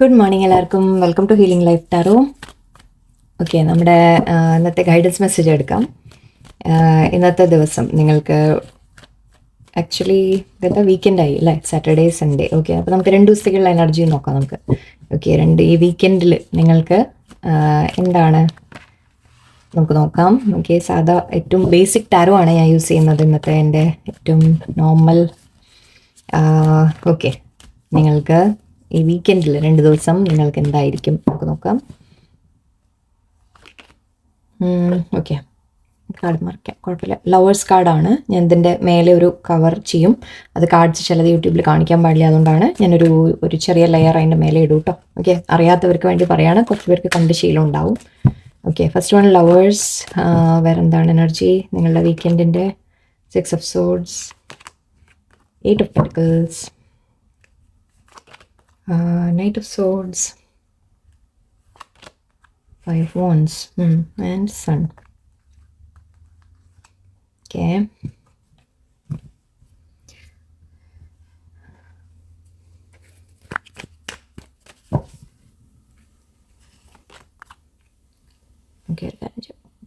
Good morning എല്ലാവർക്കും. Welcome to healing life tarot. Okay, നമ്മുടെ ഇന്നത്തെ ഗൈഡൻസ് മെസ്സേജ് എടുക്കാം. ഇന്നത്തെ ദിവസം നിങ്ങൾക്ക് ആക്ച്വലി ഇന്നത്തെ വീക്കെൻഡായി അല്ലേ, സാറ്റർഡേ സൺഡേ. ഓക്കെ, അപ്പോൾ നമുക്ക് 2 ദിവസത്തേക്കുള്ള എനർജി നോക്കാം നമുക്ക്. ഓക്കെ, ഈ വീക്കെൻഡിൽ നിങ്ങൾക്ക് എന്താണ് നമുക്ക് നോക്കാം. ഓക്കെ, സാധാ ഏറ്റവും ബേസിക് ടാരോ ആണ് ഞാൻ യൂസ് ചെയ്യുന്നത് ഇന്നത്തെ എൻ്റെ ഏറ്റവും നോർമൽ. ഓക്കെ, നിങ്ങൾക്ക് ഈ വീക്കെൻഡിൽ 2 ദിവസം നിങ്ങൾക്ക് എന്തായിരിക്കും നമുക്ക് നോക്കാം. ഓക്കെ, കാർഡ് മറിക്കാം, കുഴപ്പമില്ല. ലവേഴ്സ് കാർഡാണ്. ഞാൻ ഇതിൻ്റെ മേലെ ഒരു കവർ ചെയ്യും. അത് കാർഡ്സ് ചിലത് യൂട്യൂബിൽ കാണിക്കാൻ പാടില്ല, അതുകൊണ്ടാണ് ഞാനൊരു ചെറിയ ലെയർ അതിൻ്റെ മേലെ ഇടും കേട്ടോ. ഓക്കെ, അറിയാത്തവർക്ക് വേണ്ടി പറയാണ്, കുറച്ച് പേർക്ക് കണ്ട് ശീലം ഉണ്ടാവും. Okay, first one lovers. വേറെ എന്താണ് എനർജി നിങ്ങളുടെ വീക്കെൻഡിൻ്റെ? 6 of Swords, 8 of Pentacles, Knight of Swords, 5 of Wands, and Sun. Okay. Okay,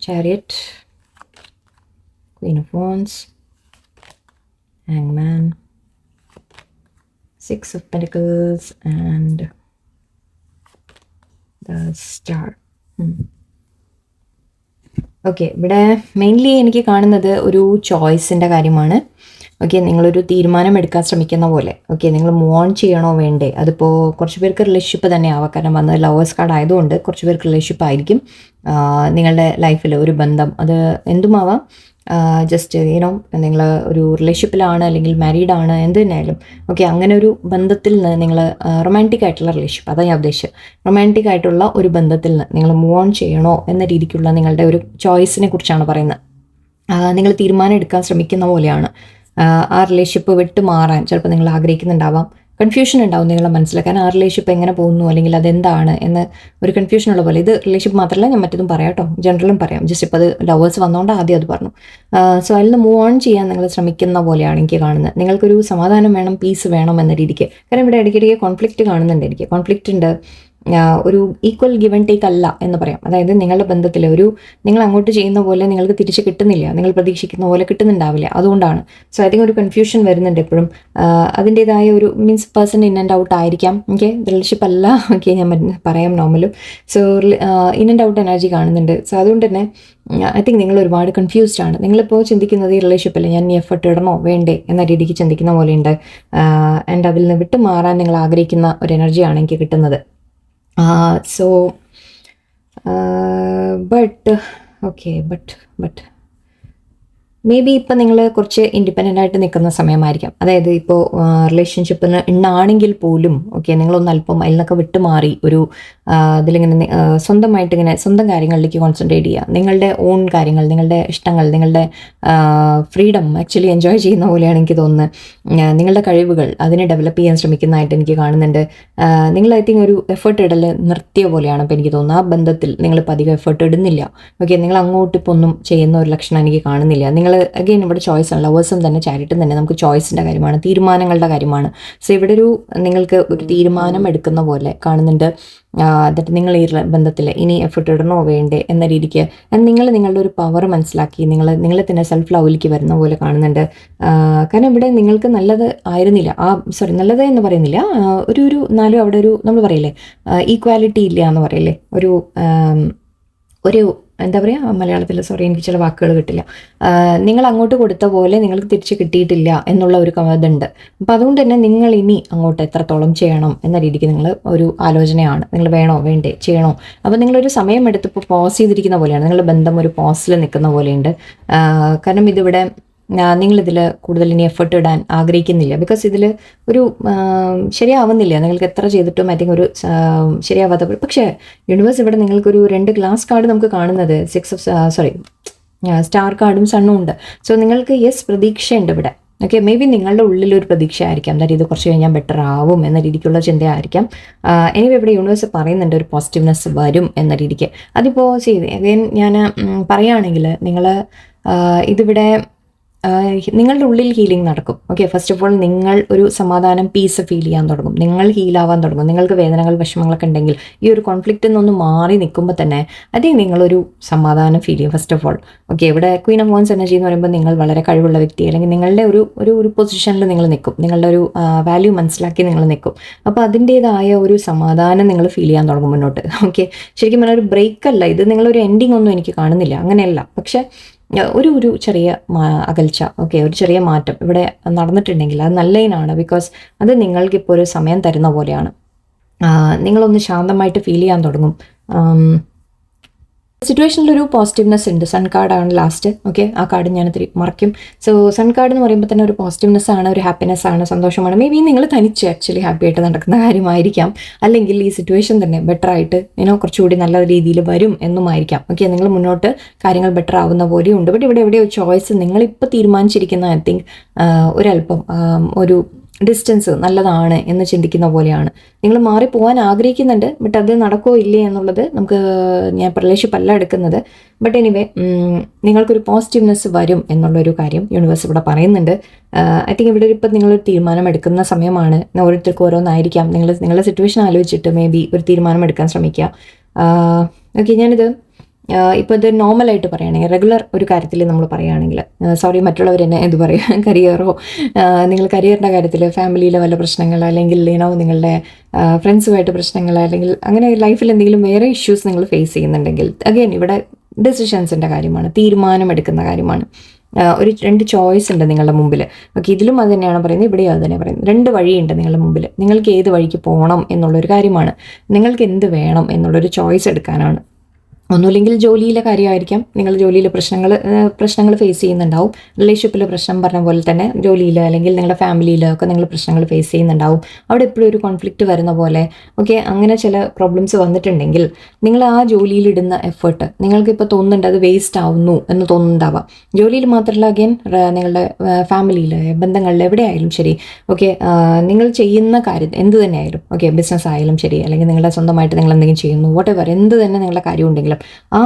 Chariot, Queen of Wands, Hangman, 6 of Pentacles, and the Star. Okay, ഇവിടെ മെയിൻലി എനിക്ക് കാണുന്നത് ഒരു ചോയ്സിൻ്റെ കാര്യമാണ്. ഓക്കെ, നിങ്ങളൊരു തീരുമാനം എടുക്കാൻ ശ്രമിക്കുന്ന പോലെ. ഓക്കെ, നിങ്ങൾ മൂവ് ഓൺ ചെയ്യണോ വേണ്ടേ? അതിപ്പോൾ കുറച്ച് പേർക്ക് റിലേഷൻഷിപ്പ് തന്നെ ആവാം, കാരണം വന്നത് ലവേഴ്സ് കാർഡ് ആയതുകൊണ്ട് കുറച്ച് പേർക്ക് റിലേഷൻഷിപ്പ് ആയിരിക്കും നിങ്ങളുടെ ലൈഫിൽ ഒരു ബന്ധം. അത് എന്തുമാവാം, ജസ്റ്റ് നിങ്ങൾ ഒരു റിലേഷൻഷിപ്പിലാണ് അല്ലെങ്കിൽ മാരീഡ് ആണ്, എന്ത് തന്നെയായാലും. ഓക്കെ, അങ്ങനെ ഒരു ബന്ധത്തിൽ നിന്ന് നിങ്ങൾ റൊമാൻറ്റിക് ആയിട്ടുള്ള റിലേഷൻഷിപ്പ്, അതാണ് ഞാൻ ഉദ്ദേശിച്ചത്. റൊമാൻറ്റിക് ആയിട്ടുള്ള ഒരു ബന്ധത്തിൽ നിന്ന് നിങ്ങൾ മൂവ് ഓൺ ചെയ്യണോ എന്ന രീതിക്കുള്ള നിങ്ങളുടെ ഒരു ചോയ്സിനെ കുറിച്ചാണ് പറയുന്നത്. നിങ്ങൾ തീരുമാനം എടുക്കാൻ ശ്രമിക്കുന്ന പോലെയാണ്. ആ റിലേഷൻഷിപ്പ് വിട്ട് മാറാൻ ചിലപ്പോൾ നിങ്ങൾ ആഗ്രഹിക്കുന്നുണ്ടാവാം. കൺഫ്യൂഷൻ ഉണ്ടാവും നിങ്ങളുടെ മനസ്സിലാക്കാൻ, ആ റിലേഷൻഷിപ്പ് എങ്ങനെ പോകുന്നു അല്ലെങ്കിൽ അതെന്താണ് എന്ന് ഒരു കൺഫ്യൂഷൻ ഉള്ള പോലെ. ഇത് റിലേഷൻഷിപ്പ് മാത്രമല്ല, ഞാൻ മറ്റതും പറയാം കേട്ടോ, ജനറലും പറയാം. ജസ്റ്റ് ഇപ്പോൾ അത് ലവേഴ്സ് വന്നുകൊണ്ട് ആദ്യം അത് പറഞ്ഞു. സോ അതിൽ നിന്ന് മൂവ് ഓൺ ചെയ്യാൻ നിങ്ങൾ ശ്രമിക്കുന്ന പോലെയാണ് എനിക്ക് കാണുന്നത്. നിങ്ങൾക്കൊരു സമാധാനം വേണം, പീസ് വേണം എന്ന രീതിക്ക്. കാരണം ഇവിടെ ഇടയ്ക്കിടയ്ക്ക് കോൺഫ്ലിക്റ്റ് കാണുന്നുണ്ട് എനിക്ക്. കോൺഫ്ലിക്റ്റ് ഉണ്ട്, ഒരു ഈക്വൽ ഗിവ് ആൻഡ് ടേക്ക് അല്ല എന്ന് പറയാം. അതായത് നിങ്ങളുടെ ബന്ധത്തിൽ നിങ്ങൾ അങ്ങോട്ട് ചെയ്യുന്ന പോലെ നിങ്ങൾക്ക് തിരിച്ച് കിട്ടുന്നില്ല, നിങ്ങൾ പ്രതീക്ഷിക്കുന്ന പോലെ കിട്ടുന്നുണ്ടാവില്ല. അതുകൊണ്ടാണ്. സോ ഐ തിങ്ക് ഒരു കൺഫ്യൂഷൻ വരുന്നുണ്ട് എപ്പോഴും. അതിൻ്റേതായ ഒരു means person in and out ആയിരിക്കാം. ഓക്കെ, റിലേഷൻഷിപ്പ് അല്ല. ഓക്കെ, ഞാൻ പറയാം നോർമലും. So in and out energy കാണുന്നുണ്ട്. സോ അതുകൊണ്ട് തന്നെ ഐ തിങ്ക് നിങ്ങൾ ഒരുപാട് കൺഫ്യൂസ്ഡ് ആണ്. നിങ്ങളിപ്പോൾ ചിന്തിക്കുന്നത് ഈ റിലേഷൻഷിപ്പിൽ ഞാൻ എഫർട്ട് ഇടണോ വേണ്ടേ എന്ന രീതിക്ക് ചിന്തിക്കുന്ന പോലെയുണ്ട്. ആൻഡ് അതിൽ നിന്ന് വിട്ടു മാറാൻ നിങ്ങൾ ആഗ്രഹിക്കുന്ന ഒരു എനർജിയാണ് എനിക്ക് കിട്ടുന്നത്. So but മേ ബി ഇപ്പം നിങ്ങൾ കുറച്ച് ഇൻഡിപെൻഡൻ്റ് ആയിട്ട് നിൽക്കുന്ന സമയമായിരിക്കാം. അതായത് ഇപ്പോൾ റിലേഷൻഷിപ്പിന് ഉണ്ടാണെങ്കിൽ പോലും ഓക്കെ, നിങ്ങളൊന്ന് അല്പം അതിൽ നിന്നൊക്കെ വിട്ടുമാറി അതിലിങ്ങനെ സ്വന്തമായിട്ട് ഇങ്ങനെ സ്വന്തം കാര്യങ്ങളിലേക്ക് കോൺസെൻട്രേറ്റ് ചെയ്യുക. നിങ്ങളുടെ ഓൺ കാര്യങ്ങൾ, നിങ്ങളുടെ ഇഷ്ടങ്ങൾ, നിങ്ങളുടെ ഫ്രീഡം ആക്ച്വലി എൻജോയ് ചെയ്യുന്ന പോലെയാണ് എനിക്ക് തോന്നുന്നത്. നിങ്ങളുടെ കഴിവുകൾ അതിനെ ഡെവലപ്പ് ചെയ്യാൻ ശ്രമിക്കുന്നതായിട്ട് എനിക്ക് കാണുന്നുണ്ട്. നിങ്ങൾ ഐ തിങ്ക് ഒരു എഫേർട്ട് ഇടൽ നിർത്തിയ പോലെയാണ് ഇപ്പോൾ എനിക്ക് തോന്നുന്നത്. ആ ബന്ധത്തിൽ നിങ്ങളിപ്പോൾ അധികം എഫേർട്ട് ഇടുന്നില്ല. ഓക്കെ, നിങ്ങൾ അങ്ങോട്ട് ഇപ്പോൾ ഒന്നും ചെയ്യുന്ന ഒരു ലക്ഷണം എനിക്ക് കാണുന്നില്ല. നിങ്ങൾ അഗെയിൻ ഇവിടെ ചോയ്സ് ആണ്. ലവേഴ്സും തന്നെ ചാരിറ്റും തന്നെ നമുക്ക് ചോയ്സിൻ്റെ കാര്യമാണ്, തീരുമാനങ്ങളുടെ കാര്യമാണ്. സോ ഇവിടെ നിങ്ങൾക്ക് ഒരു തീരുമാനം എടുക്കുന്ന പോലെ കാണുന്നുണ്ട്. എന്നിട്ട് നിങ്ങൾ ഈ ബന്ധത്തിൽ ഇനി എഫർട്ട് ഇടണോ വേണ്ടേ എന്ന രീതിക്ക് നിങ്ങളുടെ ഒരു പവർ മനസ്സിലാക്കി നിങ്ങളെ തന്നെ സെൽഫ് ലവിലേക്ക് വരുന്ന പോലെ കാണുന്നുണ്ട്. കാരണം ഇവിടെ നിങ്ങൾക്ക് നല്ലത് ആയിരുന്നില്ല, നല്ലത് എന്ന് പറയുന്നില്ല, ഒരു എന്നാലും അവിടെ നമ്മൾ പറയില്ലേ ഈക്വാലിറ്റി ഇല്ല എന്ന് പറയില്ലേ, ഒരു എന്താ പറയുക മലയാളത്തിൽ, എനിക്ക് ചില വാക്കുകൾ കിട്ടില്ല. നിങ്ങൾ അങ്ങോട്ട് കൊടുത്ത പോലെ നിങ്ങൾക്ക് തിരിച്ച് കിട്ടിയിട്ടില്ല എന്നുള്ള ഒരു ഇതുണ്ട്. അപ്പം അതുകൊണ്ട് തന്നെ നിങ്ങൾ ഇനി അങ്ങോട്ട് എത്രത്തോളം ചെയ്യണം എന്ന രീതിക്ക് നിങ്ങൾ ഒരു ആലോചനയാണ്. നിങ്ങൾ വേണോ വേണ്ടേ ചെയ്യണോ. അപ്പോൾ നിങ്ങളൊരു സമയം എടുത്തിപ്പോൾ പോസ് ചെയ്തിരിക്കുന്ന പോലെയാണ്. നിങ്ങളുടെ ബന്ധം ഒരു പോസിൽ നിൽക്കുന്ന പോലെയുണ്ട്. കാരണം ഇതിവിടെ നിങ്ങളിതിൽ കൂടുതൽ ഇനി എഫർട്ട് ഇടാൻ ആഗ്രഹിക്കുന്നില്ല. ബിക്കോസ് ഇതിൽ ഒരു ശരിയാവുന്നില്ല. നിങ്ങൾക്ക് എത്ര ചെയ്തിട്ടും ഐ തിങ്ക് ഒരു ശരിയാവാത്ത. പക്ഷേ യൂണിവേഴ്സ് ഇവിടെ നിങ്ങൾക്കൊരു 2 ഗ്ലാസ് കാർഡ് നമുക്ക് കാണുന്നത് സ്റ്റാർ കാർഡും സണ്ണും ഉണ്ട്. സോ നിങ്ങൾക്ക് പ്രതീക്ഷയുണ്ട് ഇവിടെ. ഓക്കെ, മേ ബി നിങ്ങളുടെ ഉള്ളിലൊരു പ്രതീക്ഷ ആയിരിക്കാം, അതായത് ഇത് കുറച്ച് കഴിഞ്ഞാൽ ബെറ്റർ ആവും എന്ന രീതിക്കുള്ള ചിന്തയായിരിക്കാം. എനിവേ ഇവിടെ യൂണിവേഴ്സ് പറയുന്നുണ്ട് ഒരു പോസിറ്റീവ്നെസ് വരും എന്ന രീതിക്ക്. അതിപ്പോൾ അഗൈൻ ഞാൻ പറയുകയാണെങ്കിൽ നിങ്ങൾ ഇതിവിടെ നിങ്ങളുടെ ഉള്ളിൽ ഹീലിംഗ് നടക്കും. ഓക്കെ, ഫസ്റ്റ് ഓഫ് ഓൾ നിങ്ങൾ ഒരു സമാധാനം, പീസ് ഫീൽ ചെയ്യാൻ തുടങ്ങും. നിങ്ങൾ ഹീലാവാൻ തുടങ്ങും. നിങ്ങൾക്ക് വേദനകൾ, വിഷമങ്ങളൊക്കെ ഉണ്ടെങ്കിൽ ഈ ഒരു കോൺഫ്ലിക്റ്റിൽ നിന്നൊന്ന് മാറി നിൽക്കുമ്പോൾ തന്നെ നിങ്ങളൊരു സമാധാനം ഫീൽ ചെയ്യും ഫസ്റ്റ് ഓഫ് ഓൾ. ഓക്കെ, ഇവിടെ ക്വീൻ ഓഫ് വാൻസ് എനർജി എന്ന് പറയുമ്പോൾ നിങ്ങൾ വളരെ കഴിവുള്ള വ്യക്തി, അല്ലെങ്കിൽ നിങ്ങളുടെ ഒരു പൊസിഷനിൽ നിങ്ങൾ നിൽക്കും. നിങ്ങളുടെ ഒരു വാല്യൂ മനസ്സിലാക്കി നിങ്ങൾ നിൽക്കും. അപ്പോൾ അതിൻ്റേതായ ഒരു സമാധാനം നിങ്ങൾ ഫീൽ ചെയ്യാൻ തുടങ്ങും മുന്നോട്ട്. ഓക്കെ, ശരിക്കും പറഞ്ഞാൽ ഒരു ബ്രേക്ക് അല്ല ഇത്, നിങ്ങളൊരു എൻഡിങ് ഒന്നും എനിക്ക് കാണുന്നില്ല, അങ്ങനെയല്ല. പക്ഷെ ഒരു ചെറിയ അകൽച്ച, ഓക്കെ, ഒരു ചെറിയ മാറ്റം ഇവിടെ നടന്നിട്ടുണ്ടെങ്കിൽ അത് നല്ലതിനാണ്. ബിക്കോസ് അത് നിങ്ങൾക്കിപ്പോൾ ഒരു സമയം തരുന്ന പോലെയാണ്. നിങ്ങളൊന്ന് ശാന്തമായിട്ട് ഫീൽ ചെയ്യാൻ തുടങ്ങും. സിറ്റുവേഷനിലൊരു പോസിറ്റീവ്നെസ് ഉണ്ട്. സൺ കാർഡാണ് ലാസ്റ്റ്. ഓക്കെ, ആ കാർഡ് ഞാൻ ഇത്തിരി മറയ്ക്കും. സോ സൺ കാർഡ് എന്ന് പറയുമ്പോൾ തന്നെ ഒരു പോസിറ്റീവ്നെസ് ആണ്, ഒരു ഹാപ്പിനെസ് ആണ്, സന്തോഷമാണ്. മേ ബി നിങ്ങൾ തനിച്ച് ആക്ച്വലി ഹാപ്പി ആയിട്ട് നടക്കുന്ന കാര്യമായിരിക്കാം. അല്ലെങ്കിൽ ഈ സിറ്റുവേഷൻ തന്നെ ബെറ്റർ ആയിട്ട് കുറച്ചുകൂടി നല്ല രീതിയിൽ വരും എന്നുമായിരിക്കാം. ഓക്കെ, നിങ്ങൾ മുന്നോട്ട് കാര്യങ്ങൾ ബെറ്റർ ആവുന്ന പോലെയും ഉണ്ട്. ബട്ട് ഇവിടെ എവിടെയോ ചോയ്സ് നിങ്ങളിപ്പോൾ തീരുമാനിച്ചിരിക്കുന്ന ഐ തിങ്ക് ഒരല്പം ഒരു ഡിസ്റ്റൻസ് നല്ലതാണ് എന്ന് ചിന്തിക്കുന്ന പോലെയാണ്. നിങ്ങൾ മാറിപ്പോകാൻ ആഗ്രഹിക്കുന്നുണ്ട്, ബട്ട് അത് നടക്കുമോ ഇല്ലേ എന്നുള്ളത് നമുക്ക്, ഞാൻ റിലേഷൻഷിപ്പ് എടുക്കുന്നത്. ബട്ട് എനിവേ നിങ്ങൾക്കൊരു പോസിറ്റീവ്നെസ് വരും എന്നുള്ളൊരു കാര്യം യൂണിവേഴ്സ് ഇവിടെ പറയുന്നുണ്ട്. ഐ തിങ്ക് ഇവിടെ ഇപ്പം നിങ്ങളൊരു തീരുമാനം എടുക്കുന്ന സമയമാണ്. ഓരോരുത്തർക്കും ഓരോന്നായിരിക്കാം. നിങ്ങളുടെ സിറ്റുവേഷൻ ആലോചിച്ചിട്ട് മേ ബി ഒരു തീരുമാനം എടുക്കാൻ ശ്രമിക്കുക. ഓക്കെ, ഞാനിത് ഇപ്പോൾ ഇത് നോർമലായിട്ട് പറയുകയാണെങ്കിൽ, റെഗുലർ ഒരു കാര്യത്തിൽ നമ്മൾ പറയുകയാണെങ്കിൽ, സോറി മറ്റുള്ളവർ എന്നെ എന്ത് പറയുക, കരിയറോ, നിങ്ങൾ കരിയറിൻ്റെ കാര്യത്തിൽ ഫാമിലിയിലെ വല്ല പ്രശ്നങ്ങൾ, അല്ലെങ്കിൽ നിങ്ങളുടെ ഫ്രണ്ട്സുമായിട്ട് പ്രശ്നങ്ങൾ, അല്ലെങ്കിൽ അങ്ങനെ ലൈഫിൽ എന്തെങ്കിലും വേറെ ഇഷ്യൂസ് നിങ്ങൾ ഫേസ് ചെയ്യുന്നുണ്ടെങ്കിൽ, അഗെയിൻ ഇവിടെ ഡിസിഷൻസിൻ്റെ കാര്യമാണ്, തീരുമാനമെടുക്കുന്ന കാര്യമാണ്. ഒരു 2 ചോയ്സ് ഉണ്ട് നിങ്ങളുടെ മുമ്പിൽ. ഓക്കെ, ഇതിലും അത് തന്നെയാണ് പറയുന്നത്, ഇവിടെയും അത് തന്നെ പറയുന്നത്. 2 വഴിയുണ്ട് നിങ്ങളുടെ മുമ്പിൽ. നിങ്ങൾക്ക് ഏത് വഴിക്ക് പോകണം എന്നുള്ളൊരു കാര്യമാണ്. നിങ്ങൾക്ക് എന്ത് വേണം എന്നുള്ളൊരു ചോയ്സ് എടുക്കാനാണ്. ഒന്നുമില്ലെങ്കിൽ ജോലിയിലെ കാര്യമായിരിക്കാം. നിങ്ങൾ ജോലിയിൽ പ്രശ്നങ്ങൾ ഫേസ് ചെയ്യുന്നുണ്ടാവും. റിലേഷൻഷിപ്പിൽ പ്രശ്നം പറഞ്ഞ പോലെ തന്നെ ജോലിയിൽ അല്ലെങ്കിൽ നിങ്ങളുടെ ഫാമിലിയിലൊക്കെ നിങ്ങൾ പ്രശ്നങ്ങൾ ഫേസ് ചെയ്യുന്നുണ്ടാവും. അവിടെ എപ്പോഴും ഒരു കോൺഫ്ലിക്റ്റ് വരുന്ന പോലെ, ഓക്കെ, അങ്ങനെ ചില പ്രോബ്ലംസ് വന്നിട്ടുണ്ടെങ്കിൽ നിങ്ങൾ ആ ജോലിയിലിടുന്ന എഫേർട്ട് നിങ്ങൾക്കിപ്പോൾ തോന്നുന്നുണ്ട് അത് വേസ്റ്റ് ആവുന്നു എന്ന് തോന്നുന്നുണ്ടാവാം. ജോലിയിൽ മാത്രമല്ല, അഗൈൻ നിങ്ങളുടെ ഫാമിലിയിൽ, ബന്ധങ്ങളിൽ, എവിടെയായാലും ശരി. ഓക്കെ, നിങ്ങൾ ചെയ്യുന്ന കാര്യം എന്ത് തന്നെ ആയാലും, ഓക്കെ, ബിസിനസ് ആയാലും ശരി, അല്ലെങ്കിൽ നിങ്ങളുടെ സ്വന്തമായിട്ട് നിങ്ങൾ എന്തെങ്കിലും ചെയ്യുന്നു, വോട്ട് എവർ, എന്ത് തന്നെ നിങ്ങളുടെ കാര്യം ഉണ്ടെങ്കിലും ആ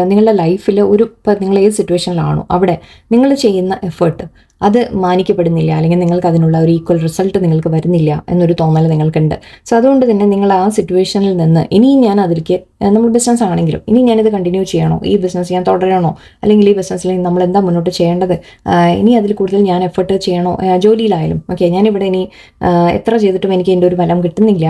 നിങ്ങളുടെ ലൈഫിൽ ഇപ്പം നിങ്ങൾ ഏത് സിറ്റുവേഷനിലാണോ അവിടെ നിങ്ങൾ ചെയ്യുന്ന എഫേർട്ട് അത് മാനിക്കപ്പെടുന്നില്ല, അല്ലെങ്കിൽ നിങ്ങൾക്ക് അതിനുള്ള ഒരു ഈക്വൽ റിസൾട്ട് നിങ്ങൾക്ക് വരുന്നില്ല എന്നൊരു തോന്നൽ നിങ്ങൾക്കുണ്ട്. സോ അതുകൊണ്ട് തന്നെ നിങ്ങൾ ആ സിറ്റുവേഷനിൽ നിന്ന് ഇനിയും ഞാൻ അതിലേക്ക്, നമ്മൾ ബിസിനസ് ആണെങ്കിലും ഇനി ഞാനിത് കണ്ടിന്യൂ ചെയ്യണോ, ഈ ബിസിനസ് ഞാൻ തുടരണോ, അല്ലെങ്കിൽ ഈ ബിസിനസ്സിൽ നമ്മൾ എന്താ മുന്നോട്ട് ചെയ്യേണ്ടത്, ഇനി അതിൽ കൂടുതൽ ഞാൻ എഫേർട്ട് ചെയ്യണോ, ജോലിയിലായാലും. ഓക്കെ, ഞാനിവിടെ ഇനി എത്ര ചെയ്തിട്ടും എനിക്ക് എൻ്റെ ഒരു ഫലം കിട്ടുന്നില്ല,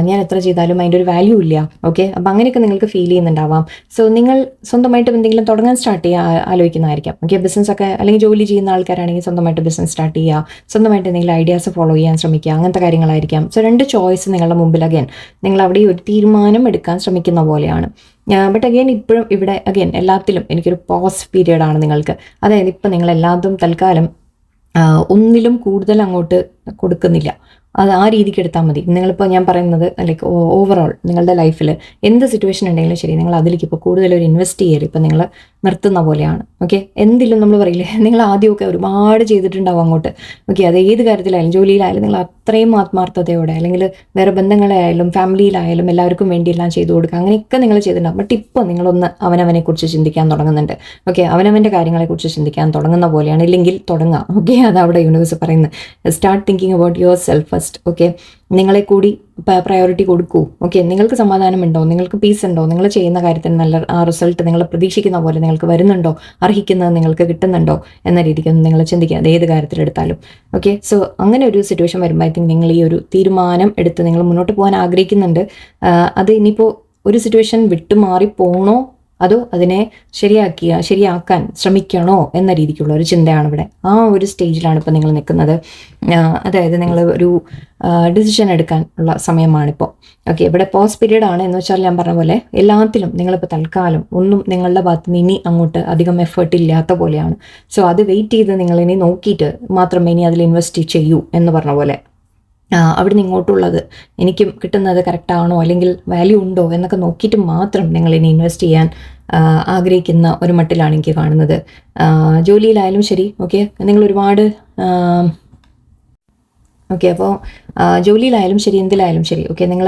ഞാൻ എത്ര ചെയ്താലും അതിൻ്റെ ഒരു വാല്യൂ ഇല്ല. ഓക്കെ, അപ്പം അങ്ങനെയൊക്കെ നിങ്ങൾക്ക് ഫീൽ ചെയ്യുന്നുണ്ടാവാം. സോ നിങ്ങൾ സ്വന്തമായിട്ട് എന്തെങ്കിലും തുടങ്ങാൻ സ്റ്റാർട്ട് ചെയ്യാൻ ആലോചിക്കുന്നതായിരിക്കാം. ഓക്കെ, ബിസിനസ്സൊക്കെ അല്ലെങ്കിൽ ജോലി ചെയ്യുന്ന ആൾക്കാരാണെങ്കിൽ സ്വന്തമായിട്ട് ബിസിനസ് സ്റ്റാർട്ട് ചെയ്യുക, സ്വന്തമായിട്ട് എന്തെങ്കിലും ഐഡിയാസ് ഫോളോ ചെയ്യാൻ ശ്രമിക്കുക, അങ്ങനത്തെ കാര്യങ്ങളായിരിക്കാം. സോ 2 ചോയ്സ് നിങ്ങളുടെ മുമ്പിൽ. അഗൈൻ നിങ്ങൾ അവിടെ ഒരു തീരുമാനം എടുക്കാൻ ശ്രമിക്കുന്ന പോലെയാണ്. ബട്ട് അഗൈൻ ഇപ്പോഴും ഇവിടെ അഗൈൻ എല്ലാത്തിലും എനിക്കൊരു പോസ് പീരിയഡാണ് നിങ്ങൾക്ക്. അതായത് ഇപ്പം നിങ്ങൾ എല്ലാതും തൽക്കാലം ഒന്നിലും കൂടുതൽ അങ്ങോട്ട് കൊടുക്കുന്നില്ല. അത് ആ രീതിക്ക് എടുത്താൽ മതി. നിങ്ങളിപ്പോൾ ഞാൻ പറയുന്നത് ലൈക്ക് ഓവറോൾ നിങ്ങളുടെ ലൈഫിൽ എന്ത് സിറ്റുവേഷൻ ഉണ്ടെങ്കിലും ശരി, നിങ്ങൾ അതിലേക്ക് ഇപ്പോൾ കൂടുതലൊരു ഇൻവെസ്റ്റ് ചെയ്യരുത്. ഇപ്പോൾ നിങ്ങൾ നിർത്തുന്ന പോലെയാണ്. ഓക്കെ, എന്തിലും നമ്മൾ പറയില്ലേ, നിങ്ങൾ ആദ്യമൊക്കെ ഒരുപാട് ചെയ്തിട്ടുണ്ടാവും അങ്ങോട്ട്. ഓക്കെ, അത് ഏത് കാര്യത്തിലായാലും, ജോലിയിലായാലും നിങ്ങൾ അത്രയും ആത്മാർത്ഥതയോടെ, അല്ലെങ്കിൽ വേറെ ബന്ധങ്ങളായാലും ഫാമിലിയിലായാലും എല്ലാവർക്കും വേണ്ടിയെല്ലാം ചെയ്തു കൊടുക്കുക, അങ്ങനെയൊക്കെ നിങ്ങൾ ചെയ്തിട്ടുണ്ടാവും. ബട്ട് ഇപ്പോൾ നിങ്ങളൊന്ന് അവനവനെക്കുറിച്ച് ചിന്തിക്കാൻ തുടങ്ങുന്നുണ്ട്. ഓക്കെ, അവനവൻ്റെ കാര്യങ്ങളെക്കുറിച്ച് ചിന്തിക്കാൻ തുടങ്ങുന്ന പോലെയാണ്. ഇല്ലെങ്കിൽ തുടങ്ങാം. ഓക്കെ, അതവിടെ യൂണിവേഴ്സ് പറയുന്നത്. Start thinking about your self first. Okay, നിങ്ങളെ കൂടി പ്രയോറിറ്റി കൊടുക്കൂ. ഓക്കെ, നിങ്ങൾക്ക് സമാധാനമുണ്ടോ, നിങ്ങൾക്ക് പീസ് ഉണ്ടോ, നിങ്ങൾ ചെയ്യുന്ന കാര്യത്തിന് നല്ല ആ റിസൾട്ട് നിങ്ങൾ പ്രതീക്ഷിക്കുന്ന പോലെ നിങ്ങൾക്ക് വരുന്നുണ്ടോ, അർഹിക്കുന്നത് നിങ്ങൾക്ക് കിട്ടുന്നുണ്ടോ എന്ന രീതിക്കൊന്നും നിങ്ങൾ ചിന്തിക്കുക, അത് ഏത് കാര്യത്തിലെടുത്താലും. ഓക്കെ, സോ അങ്ങനെ ഒരു സിറ്റുവേഷൻ വരുമ്പോൾ ഐ തിങ്ക് നിങ്ങൾ ഈ ഒരു തീരുമാനം എടുത്ത് നിങ്ങൾ മുന്നോട്ട് പോകാൻ ആഗ്രഹിക്കുന്നുണ്ട്. അത് ഇനിയിപ്പോൾ ഒരു സിറ്റുവേഷൻ വിട്ടുമാറി പോകണോ അതോ അതിനെ ശരിയാക്കാൻ ശ്രമിക്കണോ എന്ന രീതിക്കുള്ള ഒരു ചിന്തയാണ് ഇവിടെ. ആ ഒരു സ്റ്റേജിലാണ് ഇപ്പോൾ നിങ്ങൾ നിൽക്കുന്നത്. അതായത് നിങ്ങൾ ഒരു ഡിസിഷൻ എടുക്കാൻ ഉള്ള സമയമാണിപ്പോൾ. ഓക്കെ, ഇവിടെ പോസ് പീരീഡ് ആണ് എന്ന് വെച്ചാൽ ഞാൻ പറഞ്ഞ പോലെ എല്ലാത്തിലും നിങ്ങളിപ്പോൾ തൽക്കാലം ഒന്നും നിങ്ങളുടെ ഭാഗത്ത് നിന്ന് ഇനി അങ്ങോട്ട് അധികം എഫേർട്ട് ഇല്ലാത്ത പോലെയാണ്. സോ അത് വെയിറ്റ് ചെയ്ത് നിങ്ങളിനി നോക്കിയിട്ട് മാത്രമേ ഇനി അതിൽ ഇൻവെസ്റ്റ് ചെയ്യൂ എന്ന് പറഞ്ഞ പോലെ. അവിടുന്ന് ഇങ്ങോട്ടുള്ളത് എനിക്കും കിട്ടുന്നത് കറക്റ്റാണോ, അല്ലെങ്കിൽ വാല്യൂ ഉണ്ടോ എന്നൊക്കെ നോക്കിയിട്ട് മാത്രം നിങ്ങളിനി ഇൻവെസ്റ്റ് ചെയ്യാൻ ആഗ്രഹിക്കുന്ന ഒരു മട്ടിലാണ് എനിക്ക് കാണുന്നത്. ജോലിയിലായാലും ശരി. ഓക്കെ, നിങ്ങൾ ഒരുപാട് ഓക്കെ, അപ്പോൾ ജോലിയിലായാലും ശരി, എന്തിലായാലും ശരി. ഓക്കെ, നിങ്ങൾ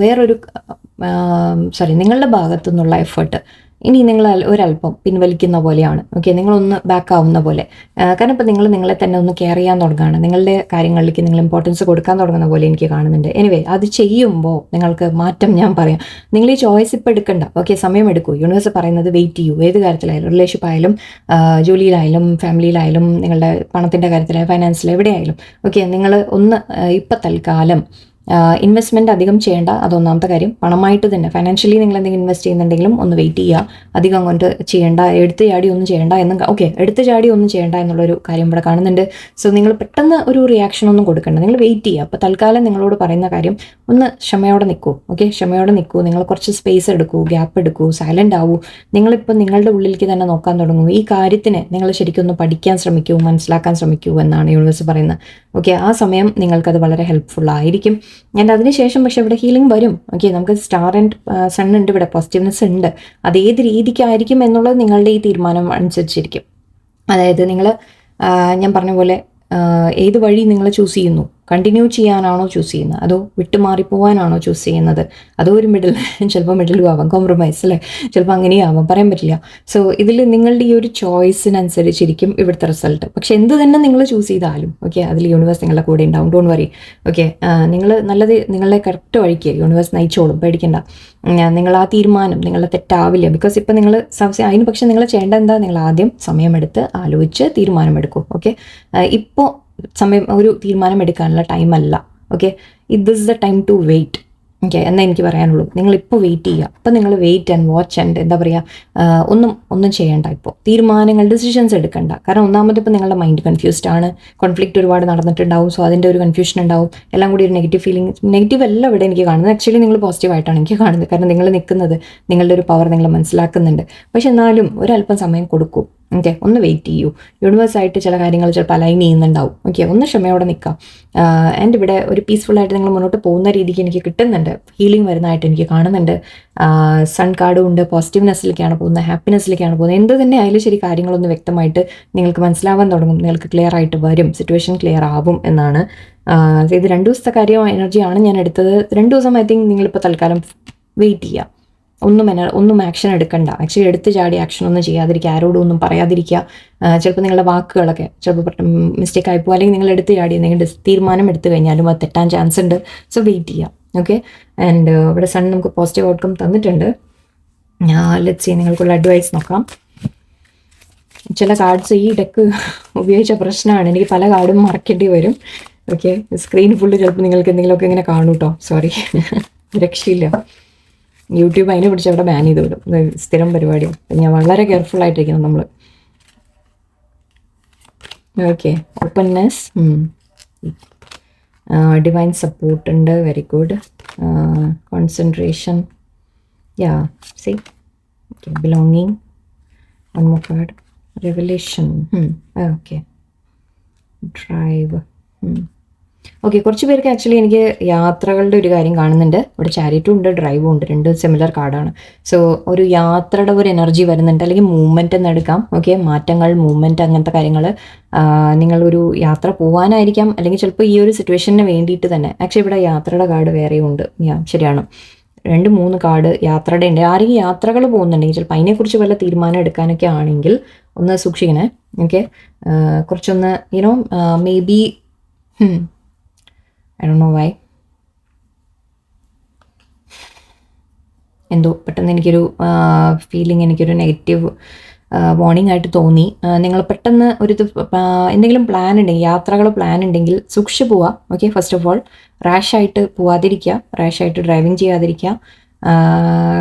വേറൊരു നിങ്ങളുടെ ഭാഗത്തു നിന്നുള്ള എഫേർട്ട് ഇനി നിങ്ങൾ ഒരല്പം പിൻവലിക്കുന്ന പോലെയാണ്. ഓക്കെ, നിങ്ങളൊന്ന് ബാക്ക് ആവുന്ന പോലെ. കാരണം ഇപ്പോൾ നിങ്ങൾ നിങ്ങളെ തന്നെ ഒന്ന് കെയർ ചെയ്യാൻ തുടങ്ങുകയാണ്, നിങ്ങളുടെ കാര്യങ്ങളിലേക്ക് നിങ്ങൾ ഇമ്പോർട്ടൻസ് കൊടുക്കാൻ തുടങ്ങുന്ന പോലെ എനിക്ക് കാണുന്നുണ്ട്. എനിവേ, അത് ചെയ്യുമ്പോൾ നിങ്ങൾക്ക് മാറ്റം ഞാൻ പറയാം. നിങ്ങൾ ഈ ചോയ്സ് ഇപ്പോൾ എടുക്കണ്ട. ഓക്കെ, സമയം എടുക്കൂ. യൂണിവേഴ്സ് പറയുന്നത് വെയിറ്റ് ചെയ്യൂ. ഏത് കാര്യത്തിലായാലും, റിലേഷൻഷിപ്പ് ആയാലും, ജോലിയിലായാലും, ഫാമിലിയിലായാലും, നിങ്ങളുടെ പണത്തിൻ്റെ കാര്യത്തിലായാലും, ഫൈനാൻസിൽ എവിടെയായാലും. ഓക്കെ, നിങ്ങൾ ഒന്ന് ഇപ്പം തൽക്കാലം ഇൻവെസ്റ്റ്മെൻറ്റ് അധികം ചെയ്യേണ്ട. അതൊന്നാമത്തെ കാര്യം. പണമായിട്ട് തന്നെ ഫൈനാൻഷ്യലി നിങ്ങൾ എന്തെങ്കിലും ഇൻവെസ്റ്റ് ചെയ്യുന്നുണ്ടെങ്കിലും ഒന്ന് വെയിറ്റ് ചെയ്യുക. അധികം അങ്ങോട്ട് ചെയ്യേണ്ട, എടുത്ത് ചാടി ഒന്നും ചെയ്യേണ്ട എന്നും. ഓക്കെ, എടുത്ത് ചാടി ഒന്നും ചെയ്യേണ്ട എന്നുള്ളൊരു കാര്യം ഇവിടെ കാണുന്നുണ്ട്. സോ നിങ്ങൾ പെട്ടെന്ന് ഒരു റിയാക്ഷൻ ഒന്നും കൊടുക്കണ്ട, നിങ്ങൾ വെയിറ്റ് ചെയ്യുക. അപ്പോൾ തൽക്കാലം നിങ്ങളോട് പറയുന്ന കാര്യം, ഒന്ന് ക്ഷമയോടെ നിൽക്കൂ. ഓക്കെ, ക്ഷമയോടെ നിൽക്കൂ. നിങ്ങൾ കുറച്ച് സ്പേസ് എടുക്കൂ, ഗ്യാപ്പ് എടുക്കൂ, സൈലൻ്റ് ആവൂ. നിങ്ങളിപ്പോൾ നിങ്ങളുടെ ഉള്ളിലേക്ക് തന്നെ നോക്കാൻ തുടങ്ങൂ. ഈ കാര്യത്തിന് നിങ്ങൾ ശരിക്കും ഒന്ന് പഠിക്കാൻ ശ്രമിക്കൂ, മനസ്സിലാക്കാൻ ശ്രമിക്കൂ എന്നാണ് യൂണിവേഴ്സ് പറയുന്നത്. ഓക്കെ, ആ സമയം നിങ്ങൾക്കത് വളരെ ഹെൽപ്ഫുൾ ആയിരിക്കും. ആൻഡ് അതിനുശേഷം പക്ഷേ ഇവിടെ ഹീലിംഗ് വരും. ഓക്കെ, നമുക്ക് സ്റ്റാർ ആൻഡ് സൺ ഉണ്ട്, ഇവിടെ പോസിറ്റീവ്നെസ് ഉണ്ട്. അത് ഏത് രീതിക്കായിരിക്കും എന്നുള്ളത് നിങ്ങളുടെ ഈ തീരുമാനം അനുസരിച്ചിരിക്കും. അതായത് നിങ്ങൾ ഞാൻ പറഞ്ഞ പോലെ ഏത് വഴി നിങ്ങൾ ചൂസ് ചെയ്യുന്നു, കണ്ടിന്യൂ ചെയ്യാനാണോ ചൂസ് ചെയ്യുന്നത്, അതോ വിട്ടുമാറിപ്പോവാനാണോ ചൂസ് ചെയ്യുന്നത്, അതോ ഒരു ചിലപ്പോൾ മിഡിലും ആവാം, കോംപ്രമൈസ് അല്ലേ, ചിലപ്പോൾ അങ്ങനെയും ആവാം, പറയാൻ പറ്റില്ല. സോ ഇതിൽ നിങ്ങളുടെ ഈ ഒരു ചോയ്സിനനുസരിച്ചിരിക്കും ഇവിടുത്തെ റിസൾട്ട്. പക്ഷെ എന്ത് തന്നെ നിങ്ങൾ ചൂസ് ചെയ്താലും ഓക്കെ, അതിൽ യൂണിവേഴ്സ് നിങ്ങളുടെ കൂടെ ഉണ്ടാവും. Don't worry. ഓക്കെ, നിങ്ങൾ നല്ലത് നിങ്ങളെ കറക്റ്റ് വഴിക്ക് യൂണിവേഴ്സ് നയിച്ചോളും, പേടിക്കണ്ട. നിങ്ങൾ ആ തീരുമാനം നിങ്ങളെ തെറ്റാവില്ല. ബിക്കോസ് ഇപ്പം നിങ്ങൾ അതിന് പക്ഷേ നിങ്ങൾ ചെയ്യേണ്ട എന്താ, നിങ്ങൾ ആദ്യം സമയമെടുത്ത് ആലോചിച്ച് തീരുമാനമെടുക്കും. ഓക്കെ, ഇപ്പോൾ ഒരു തീരുമാനം എടുക്കാനുള്ള ടൈമല്ല. Okay, this is the time to wait. Okay, എന്നേ എനിക്ക് പറയാനുള്ളൂ. നിങ്ങളിപ്പോൾ വെയിറ്റ് ചെയ്യുക. അപ്പം നിങ്ങൾ വെയിറ്റ് ആൻഡ് വാച്ച് ആൻഡ് എന്താ പറയുക, ഒന്നും ചെയ്യേണ്ട. ഇപ്പോൾ തീരുമാനങ്ങൾ, ഡിസിഷൻസ് എടുക്കണ്ട. കാരണം ഒന്നാമത് ഇപ്പോൾ നിങ്ങളുടെ മൈൻഡ് കൺഫ്യൂസ്ഡ് ആണ്, കോൺഫ്ലിക്റ്റ് ഒരുപാട് നടന്നിട്ടുണ്ടാവും. സോ അതിൻ്റെ ഒരു കൺഫ്യൂഷൻ ഉണ്ടാവും, എല്ലാം കൂടി ഒരു നെഗറ്റീവ് ഫീലിംഗ്. നെഗറ്റീവ് അല്ല ഇവിടെ എനിക്ക് കാണുന്നത്, ആക്ച്വലി നിങ്ങൾ പോസിറ്റീവായിട്ടാണ് എനിക്ക് കാണുന്നത്. കാരണം നിങ്ങൾ നിൽക്കുന്നത്, നിങ്ങളുടെ ഒരു പവർ നിങ്ങൾ മനസ്സിലാക്കുന്നുണ്ട്. പക്ഷെ എന്നാലും ഒരല്പം സമയം കൊടുക്കൂ. ഓക്കെ, ഒന്ന് വെയിറ്റ് ചെയ്യൂ. യൂണിവേഴ്സായിട്ട് ചില കാര്യങ്ങൾ ചിലപ്പോൾ അലൈൻ ചെയ്യുന്നുണ്ടാവും. ഓക്കെ, ഒന്ന് ക്ഷമയോടെ നിൽക്കാം. ആൻഡ് ഇവിടെ ഒരു പീസ്ഫുള്ളായിട്ട് നിങ്ങൾ മുന്നോട്ട് പോകുന്ന രീതിക്ക് എനിക്ക് കിട്ടുന്നുണ്ട്. ഹീലിംഗ് വരുന്നതായിട്ട് എനിക്ക് കാണുന്നുണ്ട്. സൺ കാർഡും ഉണ്ട്. പോസിറ്റീവ്നെസ്സിലേക്കാണ് പോകുന്നത്, ഹാപ്പിനെസ്സിലേക്കാണ് പോകുന്നത്. എന്ത് തന്നെ ആയാലും ശരി, കാര്യങ്ങളൊന്ന് വ്യക്തമായിട്ട് നിങ്ങൾക്ക് മനസ്സിലാവാൻ തുടങ്ങും, നിങ്ങൾക്ക് ക്ലിയർ ആയിട്ട് വരും, സിറ്റുവേഷൻ ക്ലിയർ ആവും എന്നാണ്. ഇത് 2 ദിവസത്തെ കാര്യം എനർജിയാണ് ഞാൻ എടുത്തത്. 2 ദിവസം ഐ തിങ്ക് നിങ്ങളിപ്പോൾ തൽക്കാലം വെയിറ്റ് ചെയ്യുക. ഒന്നും ആക്ഷൻ എടുക്കണ്ട. ആക്ച്വലി എടുത്ത് ചാടി ആക്ഷൻ ഒന്നും ചെയ്യാതിരിക്കുക, ആരോടും ഒന്നും പറയാതിരിക്കുക. ചിലപ്പോൾ നിങ്ങളുടെ വാക്കുകളൊക്കെ ചിലപ്പോൾ മിസ്റ്റേക്ക് ആയിപ്പോൾ, അല്ലെങ്കിൽ നിങ്ങൾ എടുത്ത് ചാടി എന്തെങ്കിലും തീരുമാനം എടുത്തു കഴിഞ്ഞാലും അത് തെറ്റാൻ ചാൻസ് ഉണ്ട്. സോ വെയിറ്റ് ചെയ്യാം. ഓക്കെ, ആൻഡ് ഇവിടെ സൺ നമുക്ക് പോസിറ്റീവ് ഔട്ട്കം തന്നിട്ടുണ്ട്. ലെറ്റ്സ് സീ, നിങ്ങൾക്കുള്ള അഡ്വൈസ് നോക്കാം. ചില കാർഡ്സ് ഈ ഡെക്ക് ഉപയോഗിച്ച പ്രശ്നമാണ്, എനിക്ക് പല കാർഡും മറക്കേണ്ടി വരും. ഓക്കെ, സ്ക്രീൻ ഫുള്ള് ചിലപ്പോൾ നിങ്ങൾക്ക് എന്തെങ്കിലുമൊക്കെ ഇങ്ങനെ കാണൂ കേട്ടോ, സോറി. രക്ഷയില്ല, യൂട്യൂബ് അതിനെ പിടിച്ച് അവിടെ ബാൻ ചെയ്ത് വിടും. സ്ഥിരം പരിപാടിയാണ്. ഞാൻ വളരെ കെയർഫുൾ ആയിട്ടിരിക്കണം നമ്മൾ. ഓക്കെ, ഓപ്പൺനെസ്, ഡിവൈൻ സപ്പോർട്ട് ഉണ്ട്, very good. Concentration, yeah see, okay, belonging, one more card, revelation, okay, drive. Okay, കുറച്ച് പേർക്ക് ആക്ച്വലി എനിക്ക് യാത്രകളുടെ ഒരു കാര്യം കാണുന്നുണ്ട്. ഇവിടെ ചാരിറ്റും ഉണ്ട്, ഡ്രൈവും ഉണ്ട്, 2 സിമിലർ കാർഡാണ്. സോ ഒരു യാത്രയുടെ ഒരു എനർജി വരുന്നുണ്ട്, അല്ലെങ്കിൽ മൂവ്മെൻറ്റ് എന്ന് എടുക്കാം. ഓക്കെ, മാറ്റങ്ങൾ, മൂവ്മെൻറ്റ്, അങ്ങനത്തെ കാര്യങ്ങൾ. നിങ്ങളൊരു യാത്ര പോകാനായിരിക്കാം, അല്ലെങ്കിൽ ചിലപ്പോൾ ഈ ഒരു സിറ്റുവേഷന് വേണ്ടിയിട്ട് തന്നെ. ആക്ച്വലി ഇവിടെ യാത്രയുടെ കാർഡ് വേറെയും ഉണ്ട്. ശരിയാണ്, 2-3 കാർഡ് യാത്രയുടെ ഉണ്ട്. ആരെങ്കിലും യാത്രകൾ പോകുന്നുണ്ടെങ്കിൽ ചിലപ്പോൾ അതിനെക്കുറിച്ച് വല്ല തീരുമാനം എടുക്കാനൊക്കെ ആണെങ്കിൽ ഒന്ന് സൂക്ഷിക്കണേ. ഓക്കെ, കുറച്ചൊന്ന് you know may be I don't know why. എന്തോ പെട്ടെന്ന് എനിക്കൊരു ഫീലിംഗ്, എനിക്കൊരു നെഗറ്റീവ് വാർണിംഗ് ആയിട്ട് തോന്നി. നിങ്ങൾ പെട്ടെന്ന് എന്തെങ്കിലും പ്ലാൻ ഉണ്ടെങ്കിൽ, യാത്രകൾ പ്ലാൻ ഉണ്ടെങ്കിൽ സൂക്ഷിച്ച് പോവുക. ഓക്കെ, ഫസ്റ്റ് ഓഫ് ഓൾ റാഷായിട്ട് പോവാതിരിക്കുക, റാഷായിട്ട് ഡ്രൈവിങ് ചെയ്യാതിരിക്കുക,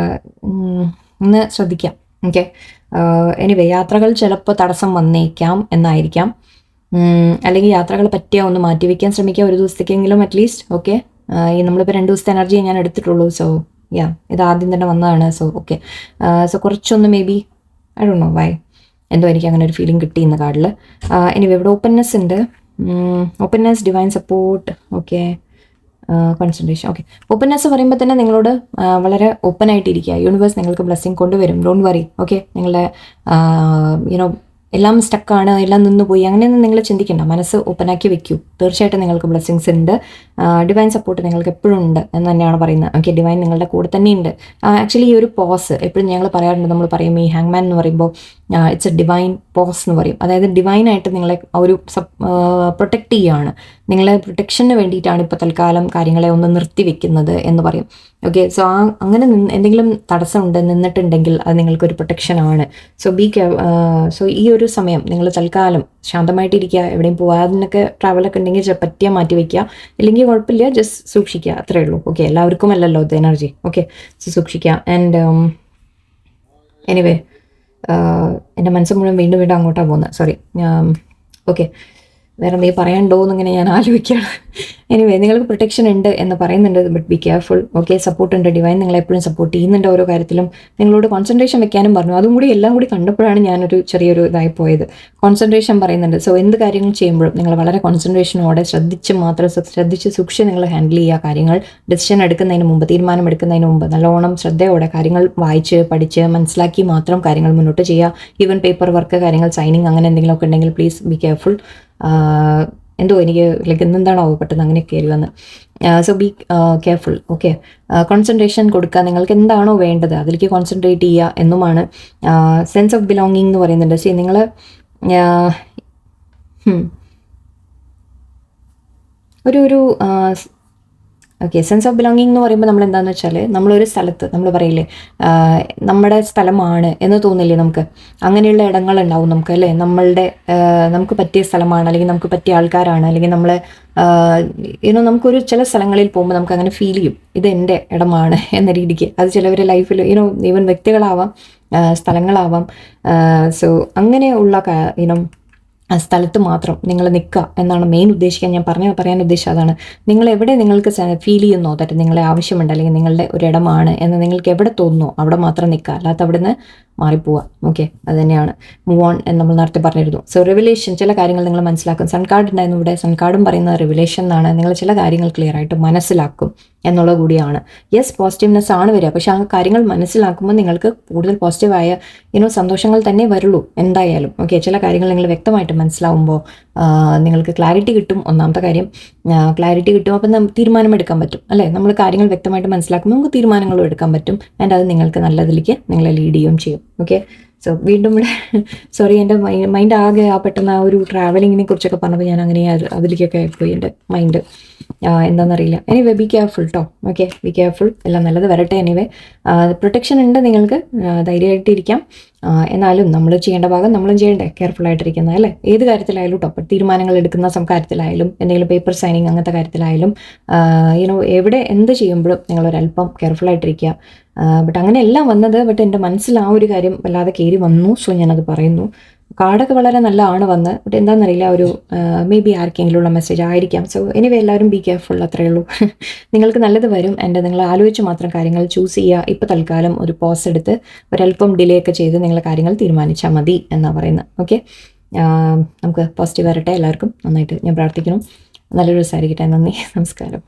ഒന്ന് ശ്രദ്ധിക്കാം. ഓക്കെ, എനിവേ യാത്രകൾ ചിലപ്പോൾ തടസ്സം വന്നേക്കാം എന്നായിരിക്കാം. അല്ലെങ്കിൽ യാത്രകൾ പറ്റിയാൽ ഒന്ന് മാറ്റിവെക്കാൻ ശ്രമിക്കുക, ഒരു ദിവസത്തേക്കെങ്കിലും അറ്റ്ലീസ്റ്റ്. ഓക്കെ, നമ്മളിപ്പോൾ 2 ദിവസത്തെ എനർജി ഞാൻ എടുത്തിട്ടുള്ളൂ. സോ ഇത് ആദ്യം തന്നെ വന്നതാണ്. സോ ഓക്കെ, സോ കുറച്ചൊന്ന് maybe I don't know why, എന്തോ എനിക്ക് അങ്ങനെ ഒരു ഫീലിംഗ് കിട്ടി ഇന്ന് കാർഡിൽ. എനിവേ ഇവിടെ ഓപ്പൺനെസ് ഉണ്ട്, openness, divine support, okay, concentration. Okay, openness പറയുമ്പോൾ തന്നെ നിങ്ങളോട് വളരെ ഓപ്പൺ ആയിട്ടിരിക്കുക. യൂണിവേഴ്സ് നിങ്ങൾക്ക് ബ്ലെസ്സിങ് കൊണ്ടുവരും, ഡോണ്ട് വറി. ഓക്കെ, നിങ്ങളുടെ യുനോ എല്ലാം സ്റ്റക്കാണ്, എല്ലാം നിന്ന് പോയി, അങ്ങനെയൊന്നും നിങ്ങൾ ചിന്തിക്കേണ്ട. മനസ്സ് ഓപ്പണാക്കി വെക്കൂ. തീർച്ചയായിട്ടും നിങ്ങൾക്ക് ബ്ലെസ്സിങ്സ് ഉണ്ട്. ഡിവൈൻ സപ്പോർട്ട് നിങ്ങൾക്ക് എപ്പോഴും ഉണ്ട് എന്ന് തന്നെയാണ് പറയുന്നത്. ഓക്കെ, ഡിവൈൻ നിങ്ങളുടെ കൂടെ തന്നെയുണ്ട്. ആക്ച്വലി ഈ ഒരു പോസ് എപ്പോഴും ഞങ്ങൾ പറയാറുണ്ട്. നമ്മൾ പറയും ഈ ഹാങ്മാൻ എന്ന് പറയുമ്പോൾ ഇറ്റ്സ് എ ഡിവൈൻ പോസ് എന്ന് പറയും. അതായത് ഡിവൈനായിട്ട് നിങ്ങളെ ഒരു പ്രൊട്ടക്റ്റ് ചെയ്യുകയാണ്. നിങ്ങളെ പ്രൊട്ടക്ഷന് വേണ്ടിയിട്ടാണ് ഇപ്പോൾ തൽക്കാലം കാര്യങ്ങളെ ഒന്ന് നിർത്തി വെക്കുന്നത് എന്ന് പറയും. ഓക്കെ, സോ അങ്ങനെ എന്തെങ്കിലും തടസ്സമുണ്ട് നിന്നിട്ടുണ്ടെങ്കിൽ അത് നിങ്ങൾക്കൊരു പ്രൊട്ടക്ഷനാണ്. സോ ഈ ഒരു സമയം നിങ്ങൾ തൽക്കാലം ശാന്തമായിട്ടിരിക്കുക. എവിടെയും പോകാതിനൊക്കെ ട്രാവലൊക്കെ ഉണ്ടെങ്കിൽ പറ്റിയാൽ മാറ്റി വയ്ക്കുക. ഇല്ലെങ്കിൽ കുഴപ്പമില്ല, ജസ്റ്റ് സൂക്ഷിക്കുക, അത്രയേ ഉള്ളൂ. ഓക്കെ, എല്ലാവർക്കും അല്ലല്ലോ ഇത് എനർജി. ഓക്കെ, സൂക്ഷിക്കുക. ആൻഡ് എനിവേ, എൻ്റെ മനസ്സ് മുഴുവൻ വീണ്ടും വീണ്ടും അങ്ങോട്ടാണ് പോകുന്നത്. സോറി. ഓക്കെ, വേറെ എന്തെങ്കിലും പറയാനുണ്ടോ എന്നിങ്ങനെ ഞാൻ ആലോചിക്കുകയാണ്. എനിവേ, നിങ്ങൾക്ക് പ്രൊട്ടക്ഷൻ ഉണ്ട് എന്ന് പറയുന്നുണ്ട്, but be careful. Okay, support ഉണ്ട്. ഡിവൈൻ നിങ്ങളെ എപ്പോഴും സപ്പോർട്ട് ചെയ്യുന്നുണ്ട് ഓരോ കാര്യത്തിലും. നിങ്ങളോട് കോൺസെൻട്രേഷൻ വെക്കാനും പറഞ്ഞു. അതും കൂടി എല്ലാം കൂടി കണ്ടപ്പോഴാണ് ഞാനൊരു ചെറിയൊരു ഇതായി പോയത്. കോൺസെൻട്രേഷൻ പറയുന്നുണ്ട്. സോ എന്ത് കാര്യങ്ങൾ ചെയ്യുമ്പോഴും നിങ്ങൾ വളരെ കോൺസെൻട്രേഷനോടെ ശ്രദ്ധിച്ച് സൂക്ഷിച്ച് നിങ്ങൾ ഹാൻഡിൽ ചെയ്യുക കാര്യങ്ങൾ. ഡിസിഷൻ എടുക്കുന്നതിന് മുമ്പ്, തീരുമാനം എടുക്കുന്നതിന് മുമ്പ് നല്ലോണം ശ്രദ്ധയോടെ കാര്യങ്ങൾ വായിച്ച് പഠിച്ച് മനസ്സിലാക്കി മാത്രം കാര്യങ്ങൾ മുന്നോട്ട് ചെയ്യുക. ഈവൻ പേപ്പർ വർക്ക്, കാര്യങ്ങൾ സൈനിങ്, അങ്ങനെ എന്തെങ്കിലുമൊക്കെ ഉണ്ടെങ്കിൽ പ്ലീസ് ബി കെയർഫുൾ. എന്തോ എനിക്ക് ലൈക്ക് എന്തെന്താണോ പെട്ടെന്ന് അങ്ങനെ കയറി വന്ന്. So be careful. Okay, concentration കൊടുക്കുക. നിങ്ങൾക്ക് എന്താണോ വേണ്ടത് അതിലേക്ക് കോൺസെൻട്രേറ്റ് ചെയ്യുക എന്നുമാണ്. സെൻസ് ഓഫ് ബിലോങ്ങിങ് എന്ന് പറയുന്നുണ്ട്. സി നിങ്ങൾ ഒരു ഓക്കെ, സെൻസ് ഓഫ് ബിലോങ്ങിങ് എന്ന് പറയുമ്പോൾ നമ്മൾ എന്താണെന്ന് വെച്ചാൽ, നമ്മളൊരു സ്ഥലത്ത് നമ്മൾ പറയില്ലേ നമ്മുടെ സ്ഥലമാണ് എന്ന് തോന്നില്ലേ നമുക്ക്. അങ്ങനെയുള്ള ഇടങ്ങളുണ്ടാവും നമുക്ക്, അല്ലേ? നമുക്ക് പറ്റിയ സ്ഥലമാണ്, അല്ലെങ്കിൽ നമുക്ക് പറ്റിയ ആൾക്കാരാണ്, അല്ലെങ്കിൽ നമ്മൾ നമുക്കൊരു ചില സ്ഥലങ്ങളിൽ പോകുമ്പോൾ നമുക്ക് അങ്ങനെ ഫീൽ ചെയ്യും, ഇത് എൻ്റെ ഇടമാണ് എന്ന രീതിക്ക്. അത് ചിലവരുടെ ലൈഫിൽ ഈവൻ വ്യക്തികളാവാം, സ്ഥലങ്ങളാവാം. സോ അങ്ങനെയുള്ള സ്ഥലത്ത് മാത്രം നിങ്ങൾ നിൽക്കുക എന്നാണ് മെയിൻ ഉദ്ദേശിക്കാൻ ഞാൻ പറയാൻ ഉദ്ദേശിച്ചത് അതാണ്. നിങ്ങൾ എവിടെ നിങ്ങൾക്ക് ഫീൽ ചെയ്യുന്നോ ദാറ്റ് നിങ്ങളെ ആവശ്യമുണ്ട്, അല്ലെങ്കിൽ നിങ്ങളുടെ ഒരു ഇടമാണ് എന്ന് നിങ്ങൾക്ക് എവിടെ തോന്നുന്നോ അവിടെ മാത്രം നിൽക്കുക, അല്ലാത്ത അവിടെ നിന്ന് മാറിപ്പോവുക. ഓക്കെ, അത് തന്നെയാണ് മൂവ് ഓൺ എന്ന് നമ്മൾ നേരത്തെ പറഞ്ഞിരുന്നു. സോ റിവിലേഷൻ, ചില കാര്യങ്ങൾ നിങ്ങൾ മനസ്സിലാക്കും. സൺ കാർഡ് ഉണ്ടായിരുന്നു ഇവിടെ. സൺ കാർഡും പറയുന്നത് റിവിലേഷൻ എന്നാണ്. നിങ്ങൾ ചില കാര്യങ്ങൾ ക്ലിയർ ആയിട്ട് മനസ്സിലാക്കും എന്നുള്ളത് കൂടിയാണ്. യെസ്, പോസിറ്റീവ്നെസ് ആണ് വരിക, പക്ഷേ ആ കാര്യങ്ങൾ മനസ്സിലാക്കുമ്പോൾ നിങ്ങൾക്ക് കൂടുതൽ പോസിറ്റീവായ സന്തോഷങ്ങൾ തന്നെ വരുള്ളൂ എന്തായാലും. ഓക്കെ, ചില കാര്യങ്ങൾ നിങ്ങൾ വ്യക്തമായിട്ട് മനസ്സിലാവുമ്പോൾ നിങ്ങൾക്ക് ക്ലാരിറ്റി കിട്ടും. ഒന്നാമത്തെ കാര്യം ക്ലാരിറ്റി കിട്ടും. അപ്പം തീരുമാനമെടുക്കാൻ പറ്റും, അല്ലേ? നമ്മൾ കാര്യങ്ങൾ വ്യക്തമായിട്ട് മനസ്സിലാക്കുമ്പോൾ നമുക്ക് തീരുമാനങ്ങളും എടുക്കാൻ പറ്റും. ആൻഡ് അത് നിങ്ങൾക്ക് നല്ലതിലേക്ക് നിങ്ങളെ ലീഡ് ചെയ്യുകയും ചെയ്യും. ഓക്കെ, സോ വീണ്ടും ഇവിടെ സോറി, എൻ്റെ മൈൻഡ് ആകെ പെട്ടെന്ന് ആ ഒരു ട്രാവലിങ്ങിനെ കുറിച്ചൊക്കെ പറഞ്ഞപ്പോൾ ഞാൻ അങ്ങനെ അതിലേക്കൊക്കെ ആയിപ്പോയി എൻ്റെ മൈൻഡ്. എന്താണെന്നറിയില്ല. എനിവേ, ബി കെയർഫുൾ കേട്ടോ. Okay, be careful. എല്ലാം നല്ലത് വരട്ടെ. എനിവേ, പ്രൊട്ടക്ഷൻ ഉണ്ട് നിങ്ങൾക്ക്, ധൈര്യമായിട്ടിരിക്കാം. എന്നാലും നമ്മൾ ചെയ്യേണ്ട ഭാഗം നമ്മളും ചെയ്യണ്ടേ, കെയർഫുള്ളായിട്ടിരിക്കുന്നത്, അല്ലേ? ഏത് കാര്യത്തിലായാലും കേട്ടോ. തീരുമാനങ്ങൾ എടുക്കുന്ന കാര്യത്തിലായാലും, എന്തെങ്കിലും പേപ്പർ സൈനിങ് അങ്ങനത്തെ കാര്യത്തിലായാലും, എവിടെ എന്ത് ചെയ്യുമ്പോഴും നിങ്ങളൊരല്പം കെയർഫുള്ളായിട്ടിരിക്കുക. ബട്ട് അങ്ങനെയെല്ലാം വന്നത്, ബട്ട് എൻ്റെ മനസ്സിൽ ആ ഒരു കാര്യം വല്ലാതെ കയറി വന്നു. സോ ഞാനത് പറയുന്നു. കാർഡൊക്കെ വളരെ നല്ലതാണ് വന്ന്, ബട്ട് എന്താണെന്നറിയില്ല, ഒരു മേ ബി ആർക്കെങ്കിലും ഉള്ള മെസ്സേജ് ആയിരിക്കാം. സോ എനിവേ, എല്ലാവരും ബി കെയർഫുൾ, അത്രയേ ഉള്ളൂ. നിങ്ങൾക്ക് നല്ലത് വരും. എൻ്റെ നിങ്ങൾ ആലോചിച്ച് മാത്രം കാര്യങ്ങൾ ചൂസ് ചെയ്യുക. ഇപ്പോൾ തൽക്കാലം ഒരു പോസ് എടുത്ത് ഒരല്പം ഡിലേ ഒക്കെ ചെയ്ത് നിങ്ങൾ കാര്യങ്ങൾ തീരുമാനിച്ചാൽ മതി എന്നാണ് പറയുന്നത്. ഓക്കെ, നമുക്ക് പോസിറ്റീവ് വരട്ടെ എല്ലാവർക്കും. നന്നായിട്ട് ഞാൻ പ്രാർത്ഥിക്കുന്നു. നല്ലൊരു ദിവസമായിരിക്കട്ടെ. നന്ദി, നമസ്കാരം.